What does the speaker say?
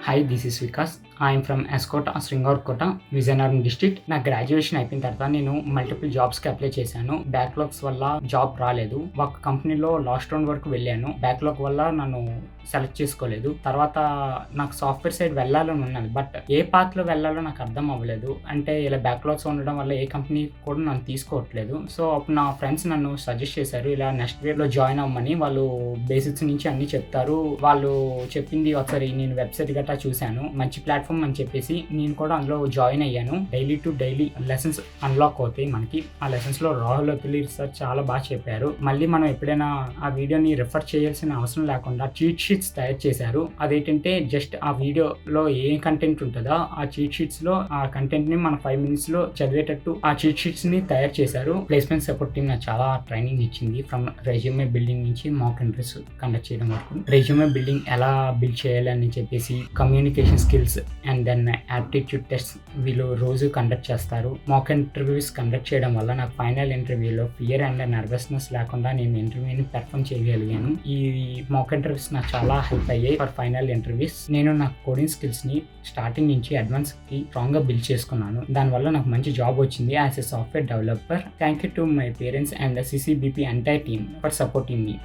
Hi, this is Vikas. I am from Srungavarapukota, Vizianagaram district. నా graduation అయిపోయిన తర్వాత నేను మల్టిపుల్ జాబ్స్కి అప్లై చేశాను. బ్యాక్లాగ్స్ వల్ల జాబ్ రాలేదు. ఒక కంపెనీలో లాస్ట్ రౌండ్ వరకు వెళ్ళాను. బ్యాక్లాగ్ వల్ల నన్ను సెలెక్ట్ చేసుకోలేదు. తర్వాత నాకు సాఫ్ట్వేర్ సైడ్ వెళ్ళాలని ఉన్నది, బట్ ఏ పాత్లో వెళ్ళాలో నాకు అర్థం అవ్వలేదు. అంటే ఇలా బ్యాక్లాగ్స్ ఉండడం వల్ల ఏ కంపెనీ కూడా నన్ను తీసుకోవట్లేదు. సో అప్పుడు నా ఫ్రెండ్స్ నన్ను సజెస్ట్ చేశారు, ఇలా NxtWaveలో జాయిన్ అవ్వమని. వాళ్ళు బేసిక్స్ నుంచి అన్ని చెప్తారు. వాళ్ళు చెప్పింది ఒకసారి నేను వెబ్సైట్ గట్టా చూశాను, మంచి ప్లాట్ఫామ్ అని చెప్పేసి నేను కూడా అందులో జాయిన్ అయ్యాను. Daily to daily lessons unlock అవుతాయి మనకి. ఆ లెసన్స్ లో రాహుల్ అతులూరి సార్ చాలా బాగా చెప్పారు. మళ్ళీ మనం ఎప్పుడైనా ఆ వీడియోని రిఫర్ చేయాల్సిన అవసరం లేకుండా చీట్ షీట్స్ తయారు చేశారు. అదేంటంటే జస్ట్ ఆ వీడియోలో ఏ కంటెంట్ ఉంటుందో ఆ చీట్ షీట్స్ లో ఆ కంటెంట్ ని మన 5 minutes లో చదివేటట్టు ఆ చీట్ షీట్స్ ని తయారు చేశారు. ప్లేస్మెంట్ సపోర్ట్ టీమ్ నాకు చాలా ట్రైనింగ్ ఇచ్చింది. ఫ్రమ్ రెజ్యూమే బిల్డింగ్ నుంచి మాక్ ఇంటర్వ్యూస్ కండక్ట్ చేయడం వరకు. రెజ్యూమే బిల్డింగ్ ఎలా బిల్డ్ చేయాలని చెప్పేసి, communication skills and then aptitude test వీళ్ళు రోజు కండక్ట్ చేస్తారు. మాక్ ఇంటర్వ్యూస్ కండక్ట్ చేయడం వల్ల నాకు ఫైనల్ ఇంటర్వ్యూలో ఫియర్ అండ్ నర్వస్నెస్ లేకుండా నేను ఇంటర్వ్యూని పెర్ఫామ్ చేయగలిగాను. ఈ మాక్ ఇంటర్వ్యూస్ నాకు చాలా హెల్ప్ అయ్యాయి ఫర్ ఫైనల్ ఇంటర్వ్యూస్. నేను నా కోడింగ్ స్కిల్స్ ని స్టార్టింగ్ నుంచి అడ్వాన్స్ కి స్ట్రాంగ్ గా బిల్డ్ చేసుకున్నాను. దానివల్ల నాకు మంచి జాబ్ వచ్చింది as a software developer. Thank you to my parents and the ccbp entire team for supporting me.